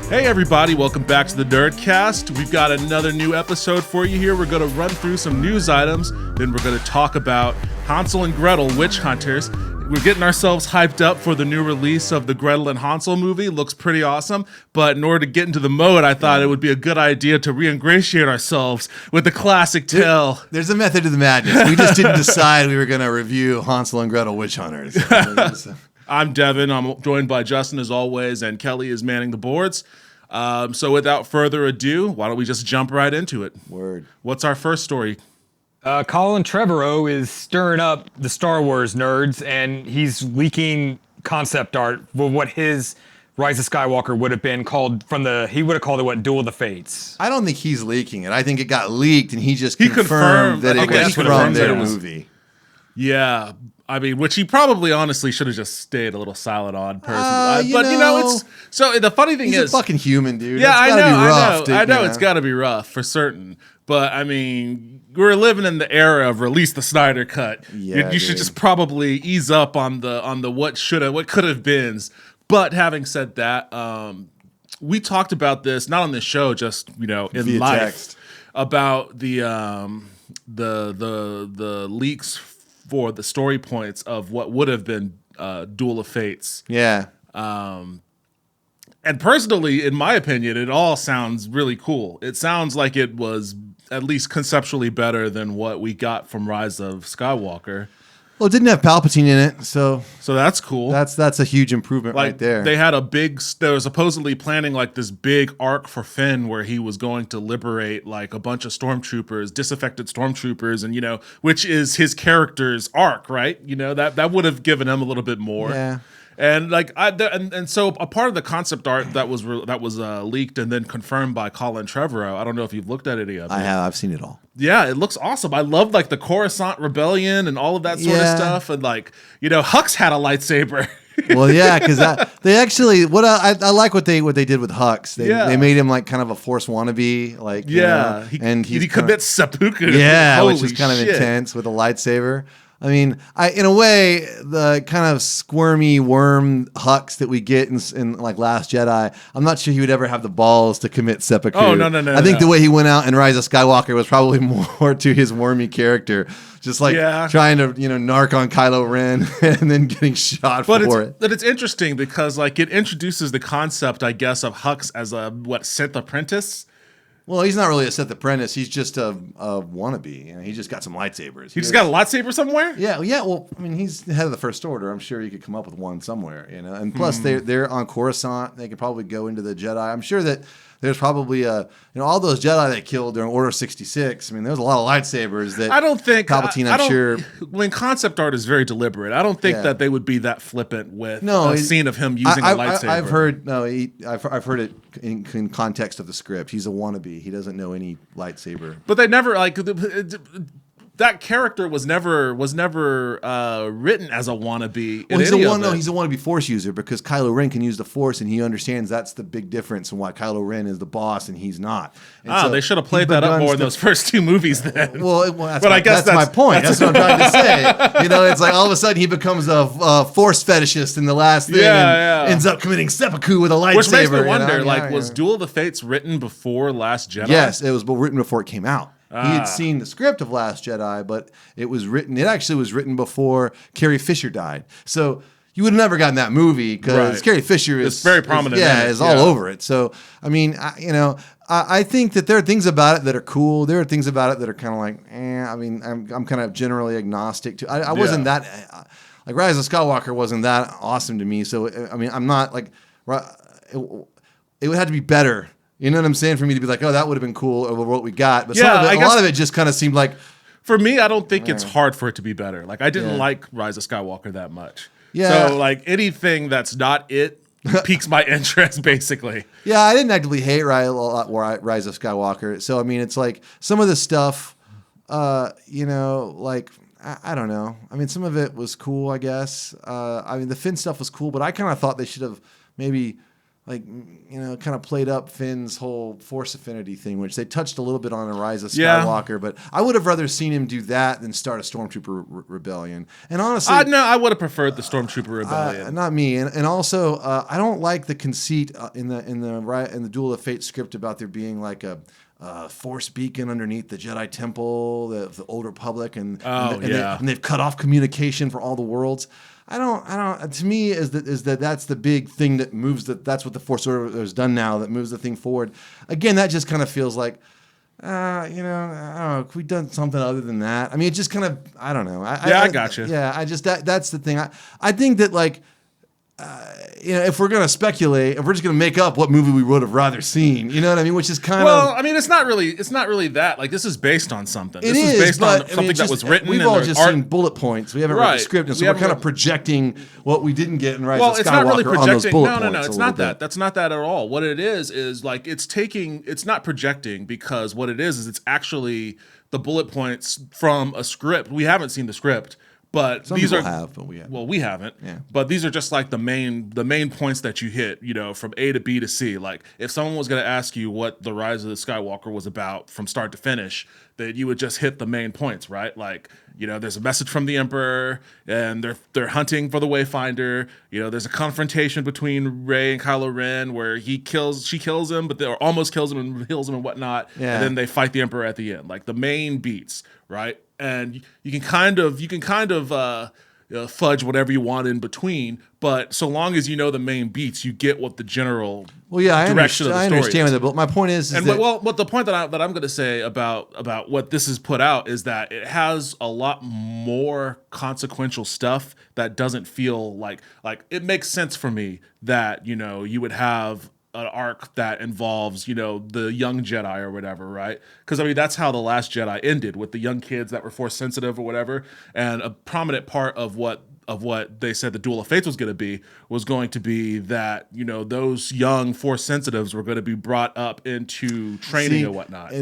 Hey everybody, welcome back to the Nerdcast. We've got another new episode for you here. We're going to run through some news items, then we're going to talk about Hansel and Gretel, Witch Hunters. We're getting ourselves hyped up for the new release of the Gretel and Hansel movie. Looks pretty awesome, but in order to get into the mode, I thought it would be a good idea to re-ingratiate ourselves with the classic tale. There's a method to the madness. We just didn't decide we were going to review Hansel and Gretel, Witch Hunters. I'm Devin. I'm joined by Justin as always, and Kelly is manning the boards. So without further ado, why don't we just jump right into it? Word. What's our first story? Colin Trevorrow is stirring up the Star Wars nerds, and he's leaking concept art for what his Rise of Skywalker would have been called he would have called it what, Duel of the Fates. I don't think he's leaking it. I think it got leaked, and he just confirmed that it was from their movie. Yeah. I mean, which he probably honestly should have just stayed a little silent on personally. But you know, it's so the funny thing he's is a fucking human, dude. Yeah, I know it's got to be rough for certain. But I mean, we're living in the era of release the Snyder cut. Yeah, you should just probably ease up on the what could have beens. But having said that, we talked about this not on this show, just in via life text. About the leaks for the story points of what would have been Duel of Fates. Yeah. And personally, in my opinion, it all sounds really cool. It sounds like it was at least conceptually better than what we got from Rise of Skywalker. Well, it didn't have Palpatine in it, so that's cool. That's a huge improvement right there. They were supposedly planning like this big arc for Finn where he was going to liberate like a bunch of stormtroopers, disaffected stormtroopers, and which is his character's arc, right? That would have given him a little bit more. Yeah. And so a part of the concept art that was leaked and then confirmed by Colin Trevorrow. I don't know if you've looked at any of it. I have. I've seen it all. Yeah, it looks awesome. I love like the Coruscant Rebellion and all of that sort of stuff. And Hux had a lightsaber. Well, yeah, because they actually I like what they did with Hux. They made him like kind of a Force wannabe, he commits seppuku. Yeah, Holy which is kind of shit. intense with a lightsaber. I mean, in a way, the kind of squirmy worm Hux that we get in like Last Jedi, I'm not sure he would ever have the balls to commit seppuku. Oh, no. I think the way he went out in Rise of Skywalker was probably more to his wormy character. Just like trying to, narc on Kylo Ren and then getting shot for it. But it's interesting because like it introduces the concept, I guess, of Hux as a Sith apprentice. Well, he's not really a Sith apprentice. He's just a wannabe. He just got some lightsabers. He just got a lightsaber somewhere? Yeah. Well, I mean, he's the head of the First Order. I'm sure you could come up with one somewhere. And plus, they're on Coruscant. They could probably go into the Jedi. I'm sure that there's probably all those Jedi they killed during Order 66. I mean, there's a lot of lightsabers that I don't think Palpatine. I'm sure. When concept art is very deliberate, I don't think that they would be that flippant with a scene of him using a lightsaber. I've heard it in context of the script. He's a wannabe. He doesn't know any lightsaber. But they never that character was never written as a wannabe. Well, he's a wannabe Force user because Kylo Ren can use the Force, and he understands that's the big difference in why Kylo Ren is the boss and he's not. And so they should have played that up more in those first two movies then. Well, that's my point. That's what I'm trying to say. It's like all of a sudden he becomes a Force fetishist in the last thing and ends up committing seppuku with a lightsaber. Which makes me wonder, was Duel of the Fates written before Last Jedi? Yes, it was written before it came out. He had seen the script of Last Jedi, but it actually was written before Carrie Fisher died. So you would have never gotten that movie because Carrie Fisher is very prominent. Is all over it. So, I mean, I think that there are things about it that are cool. There are things about it that are kind of like, I mean, I'm kind of generally agnostic to. I wasn't that like Rise of Skywalker wasn't that awesome to me. So, I mean, I'm not like it would have to be better. You know what I'm saying? For me to be like, oh, that would have been cool over what we got. But a lot of it just kind of seemed like... For me, I don't think it's hard for it to be better. Like, I didn't like Rise of Skywalker that much. Yeah. So, like, anything that's not it piques my interest, basically. Yeah, I didn't actively hate Rise of Skywalker. So, I mean, it's like some of the stuff, like... I don't know. I mean, some of it was cool, I guess. I mean, the Finn stuff was cool, but I kind of thought they should have maybe... kind of played up Finn's whole Force affinity thing, which they touched a little bit on in Rise of Yeah. Skywalker, but I would have rather seen him do that than start a Stormtrooper rebellion. And honestly, no, I would have preferred the Stormtrooper rebellion. not me. And also, I don't like the conceit in the Duel of Fate script about there being like a Force beacon underneath the Jedi Temple, the Old Republic, and they've cut off communication for all the worlds. I don't. To me, that's the big thing that moves that's what the Force Order has done now that moves the thing forward. Again, that just kind of feels like, I don't know. Could we done something other than that? I mean, it just kind of, I don't know. I got you. Yeah, I just that's the thing. I think that like. If we're gonna speculate, if we're just gonna make up what movie we would have rather seen, you know what I mean? Which is kind of I mean, it's not really that. Like, this is based on something. This is based but, on something that was written. We've all just seen bullet points. We haven't read the script, and so we're kind of projecting what we didn't get in Rise of Skywalker it's not really projecting. on those bullet No, points. it's not that. That's not that at all. What it is like it's not projecting, because what it is it's actually the bullet points from a script. We haven't seen the script. But some these people are have, but we haven't. Well, we haven't. Yeah. But these are just like the main points that you hit, from A to B to C. Like, if someone was going to ask you what the Rise of the Skywalker was about from start to finish, that you would just hit the main points, right? Like, there's a message from the Emperor, and they're hunting for the Wayfinder. There's a confrontation between Rey and Kylo Ren where she kills him, but or almost kills him and kills him and whatnot. Yeah. And then they fight the Emperor at the end. Like, the main beats, right? And you can kind of fudge whatever you want in between, but so long as you know the main beats, you get what the general direction of the story understand is. that, but my point is And what the point that I'm going to say about what this has put out is that it has a lot more consequential stuff that doesn't feel like it makes sense for me that you would have an arc that involves, the young Jedi or whatever, right? Because, I mean, that's how The Last Jedi ended, with the young kids that were Force sensitive or whatever. And a prominent part of what they said the Duel of Fates was going to be that, those young Force sensitives were going to be brought up into training and whatnot.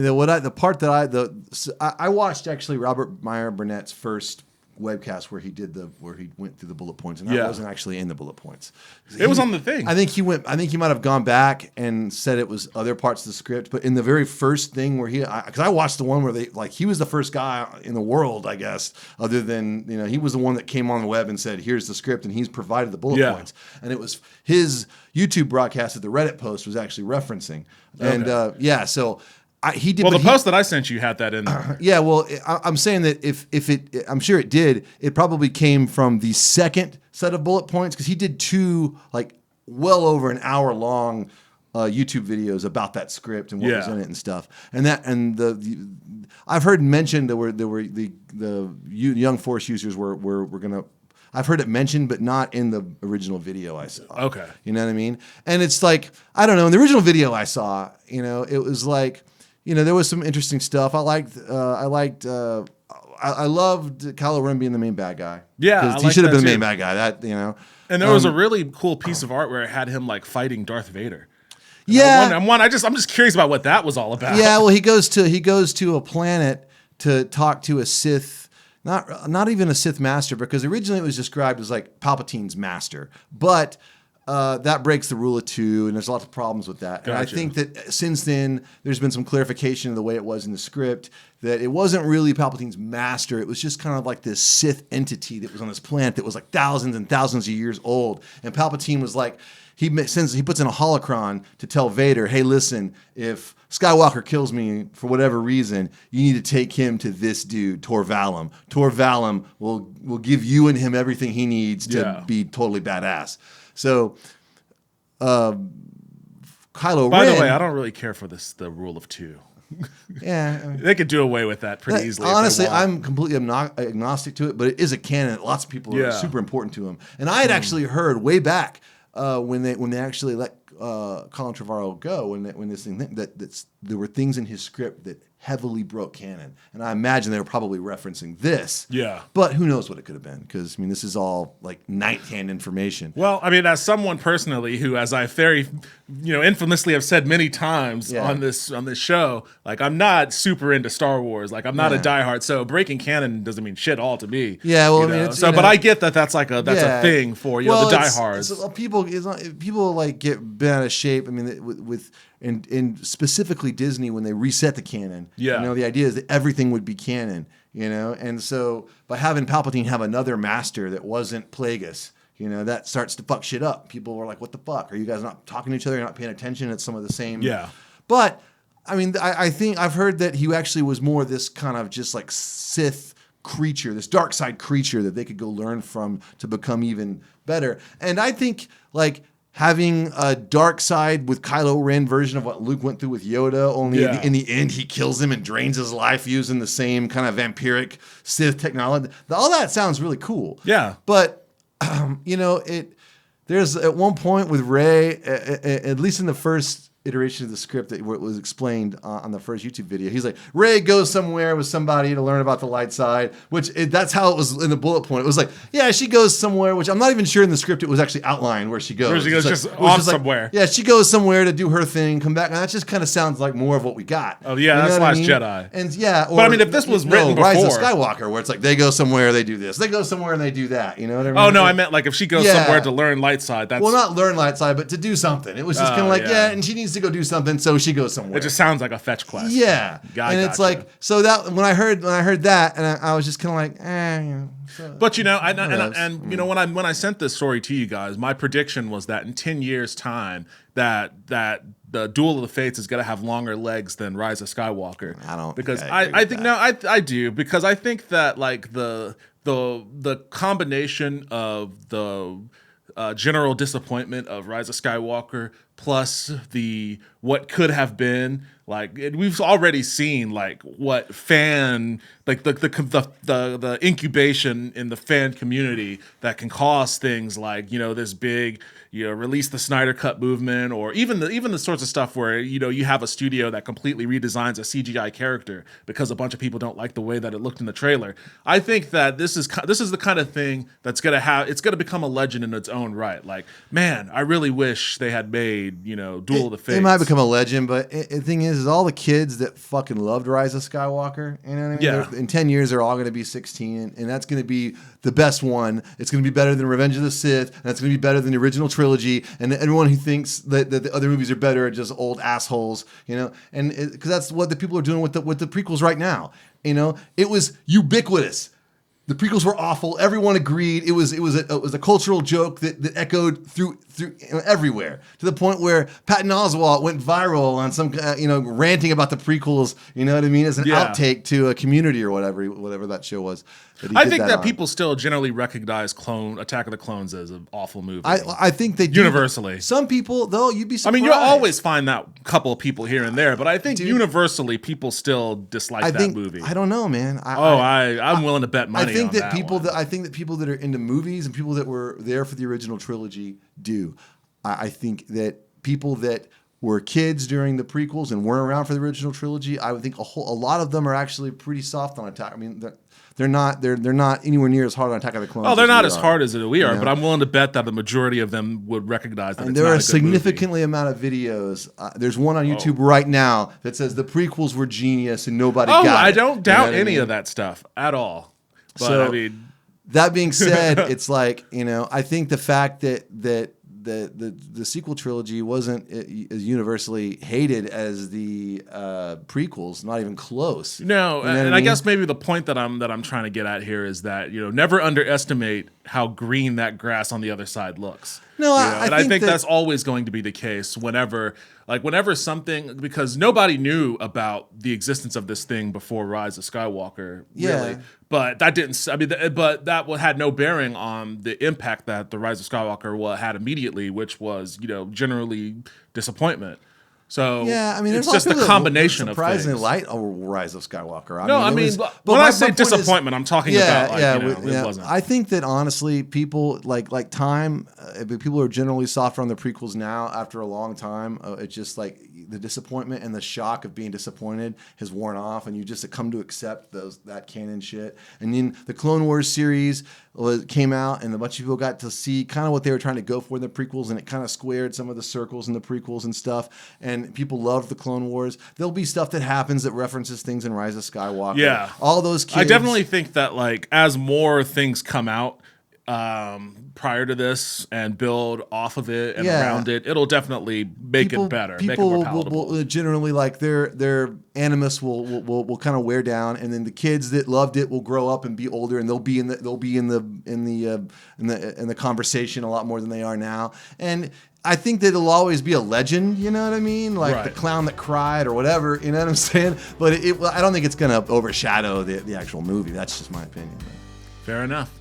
I watched actually Robert Meyer Burnett's first webcast where he went through the bullet points, and I wasn't actually in the bullet points. It was on the thing. I think he might have gone back and said it was other parts of the script, but in the very first thing where because I watched the one where he was the first guy in the world, I guess, other than, he was the one that came on the web and said, here's the script, and he's provided the bullet points. And it was his YouTube broadcast that the Reddit post was actually referencing. And so he did. Well, the post that I sent you had that in there. Yeah, well, I'm saying that if I'm sure it did, it probably came from the second set of bullet points, because he did two well over an hour long YouTube videos about that script and what was in it and stuff. And I've heard mentioned there were the young Force users were gonna. I've heard it mentioned, but not in the original video I saw. Okay, you know what I mean? And it's like, I don't know. In the original video I saw, it was like, there was some interesting stuff. I loved Kylo Ren being the main bad guy. Yeah, he should have been the main bad guy. And there was a really cool piece of art where it had him fighting Darth Vader. And I'm just curious about what that was all about. Yeah, well, he goes to a planet to talk to a Sith, not even a Sith master, because originally it was described as Palpatine's master, but. That breaks the rule of two, and there's lots of problems with that. Gotcha. And I think that since then, there's been some clarification of the way it was in the script, that it wasn't really Palpatine's master. It was just kind of like this Sith entity that was on this planet that was thousands and thousands of years old. And Palpatine was he puts in a holocron to tell Vader, hey, listen, if Skywalker kills me for whatever reason, you need to take him to this dude, Tor Valum. Tor Valum will give you and him everything he needs to be totally badass. So, Kylo Ren. By the way, I don't really care for the rule of two. Yeah, they could do away with that pretty easily. Honestly, I'm completely agnostic to it, but it is a canon. Lots of people are super important to him, and I had actually heard way back when they actually let Colin Trevorrow go, when this thing that there were things in his script that heavily broke canon. And I imagine they were probably referencing this. Yeah. But who knows what it could have been? Because, I mean, this is all like night-hand information. Well, I mean, as someone personally who, as I very, infamously have said many times on this show, like I'm not super into Star Wars. Like I'm not a diehard. So breaking canon doesn't mean shit all to me. Yeah, well, I mean, it's, but I get that that's a thing for the diehards. People like get bent out of shape. I mean, in specifically Disney when they reset the canon. Yeah. The idea is that everything would be canon. And so by having Palpatine have another master that wasn't Plagueis, that starts to fuck shit up. People were like, what the fuck? Are you guys not talking to each other? You're not paying attention? It's some of the same. Yeah. But, I mean, I think I've heard that he actually was more this kind of just like Sith creature, this dark side creature that they could go learn from to become even better. And I think, like, having a dark side with Kylo Ren version of what Luke went through with Yoda, only in the end he kills him and drains his life using the same kind of vampiric Sith technology. All that sounds really cool. Yeah. But, there's at one point with Rey, at least in the first iteration of the script that was explained on the first YouTube video. He's like, Rey goes somewhere with somebody to learn about the light side, that's how it was in the bullet point. It was like, yeah, she goes somewhere, which I'm not even sure in the script it was actually outlined where she goes. Where she goes just off somewhere. Yeah, she goes somewhere to do her thing, come back, and that just kind of sounds like more of what we got. Oh yeah, that's Last Jedi. And but I mean, if this was written before, Rise of Skywalker, where it's like they go somewhere, they do this, they go somewhere and they do that. You know what I mean? Oh no, I meant like if she goes somewhere to learn light side. That's not learn light side, but to do something. It was just kind of like and she needs to go do something, so she goes somewhere. It just sounds like a fetch quest. Yeah, it's like so that when I heard that, and I was just kind of like, But when I sent this story to you guys, my prediction was that in 10 years' time, that the Duel of the Fates is going to have longer legs than Rise of Skywalker. I don't because I think no, I do because I think that like the combination of the general disappointment of Rise of Skywalker plus the what could have been, like we've already seen like what fan like the incubation in the fan community that can cause things like this big release the Snyder Cut movement, or even the sorts of stuff where you have a studio that completely redesigns a CGI character because a bunch of people don't like the way that it looked in the trailer. I think that this is the kind of thing that's gonna become a legend in its own right. Like, man, I really wish they had made Duel of the Fates. It might become a legend, but the thing is all the kids that fucking loved Rise of Skywalker, you know what I mean? Yeah. In 10 years, they're all going to be 16, and that's going to be the best one. It's going to be better than Revenge of the Sith, and it's going to be better than the original trilogy, and everyone who thinks that the other movies are better are just old assholes, and because that's what the people are doing with the prequels right now. It was ubiquitous. The prequels were awful. Everyone agreed. It was a cultural joke that echoed through everywhere, to the point where Patton Oswalt went viral on some ranting about the prequels. You know what I mean? As an outtake to a Community or whatever that show was. I think that people still generally recognize Attack of the Clones as an awful movie. I think they do. Universally. Some people, though, you'd be surprised. I mean, you'll always find that couple of people here and there, but I think universally people still dislike that movie. I don't know, man. I'm willing to bet money I think on that that people one. I think that people that are into movies and people that were there for the original trilogy do. I think that people that were kids during the prequels and weren't around for the original trilogy, I would think a lot of them are actually pretty soft on Attack. I mean, they're not anywhere near as hard on Attack of the Clones. Oh, they're not as hard as we are, but I'm willing to bet that the majority of them would recognize that. And it's there not are a good significantly amount of videos. There's one on YouTube right now that says the prequels were genius and nobody got it. I don't doubt any of that stuff at all. But So- I mean, That being said, it's like, I think the fact that the sequel trilogy wasn't as universally hated as the prequels, not even close. no, You know what and I I mean? guess maybe the point that I'm trying to get at here is that never underestimate how green that grass on the other side looks. No, I think that- that's always going to be the case whenever something, because nobody knew about the existence of this thing before Rise of Skywalker, really. Yeah. But that didn't. I mean, but that had no bearing on the impact that the Rise of Skywalker had immediately, which was generally disappointment. So Yeah, I mean, it's there's just a combination of things. surprisingly light Rise of Skywalker. No, I mean, when I say disappointment, I'm talking about it wasn't. I think that honestly, people like time. People are generally softer on the prequels now after a long time. It's just like the disappointment and the shock of being disappointed has worn off, and you just come to accept that canon shit. And then the Clone Wars series came out, and a bunch of people got to see kind of what they were trying to go for in the prequels, and it kind of squared some of the circles in the prequels and stuff. And people loved the Clone Wars. There'll be stuff that happens that references things in Rise of Skywalker. Yeah, all those kids. I definitely think that like as more things come out prior to this and build off of it and around it, it'll definitely make it better, make it more palatable. Will generally like their animus will kind of wear down, and then the kids that loved it will grow up and be older, and they'll be in the conversation a lot more than they are now. And I think that it'll always be a legend, you know what I mean? Like the clown that cried or whatever, you know what I'm saying? But I don't think it's going to overshadow the actual movie. That's just my opinion. Fair enough.